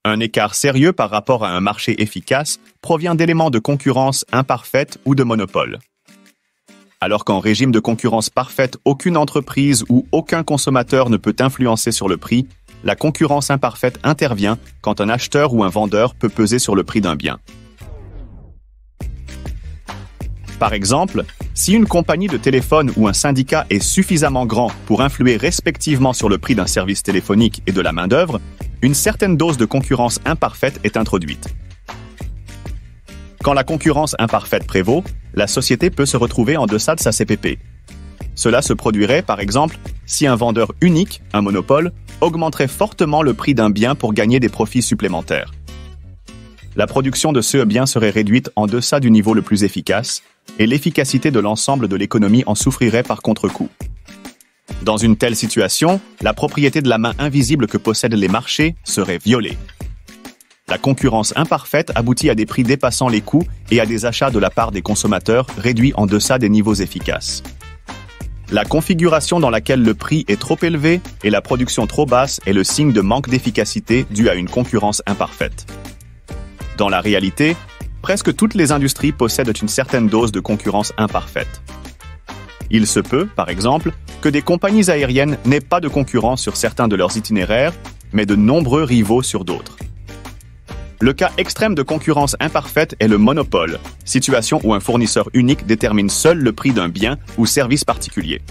Un écart sérieux par rapport à un marché efficace provient d'éléments de concurrence imparfaite ou de monopole. Alors qu'en régime de concurrence parfaite, aucune entreprise ou aucun consommateur ne peut influencer sur le prix, la concurrence imparfaite intervient quand un acheteur ou un vendeur peut peser sur le prix d'un bien. Par exemple, si une compagnie de téléphone ou un syndicat est suffisamment grand pour influer respectivement sur le prix d'un service téléphonique et de la main-d'œuvre, une certaine dose de concurrence imparfaite est introduite. Quand la concurrence imparfaite prévaut, la société peut se retrouver en deçà de sa CPP. Cela se produirait, par exemple, si un vendeur unique, un monopole, augmenterait fortement le prix d'un bien pour gagner des profits supplémentaires. La production de ce bien serait réduite en deçà du niveau le plus efficace, et l'efficacité de l'ensemble de l'économie en souffrirait par contre-coup. Dans une telle situation, la propriété de la main invisible que possèdent les marchés serait violée. La concurrence imparfaite aboutit à des prix dépassant les coûts et à des achats de la part des consommateurs réduits en deçà des niveaux efficaces. La configuration dans laquelle le prix est trop élevé et la production trop basse est le signe de manque d'efficacité dû à une concurrence imparfaite. Dans la réalité, presque toutes les industries possèdent une certaine dose de concurrence imparfaite. Il se peut, par exemple, que des compagnies aériennes n'aient pas de concurrence sur certains de leurs itinéraires, mais de nombreux rivaux sur d'autres. Le cas extrême de concurrence imparfaite est le monopole, situation où un fournisseur unique détermine seul le prix d'un bien ou service particulier.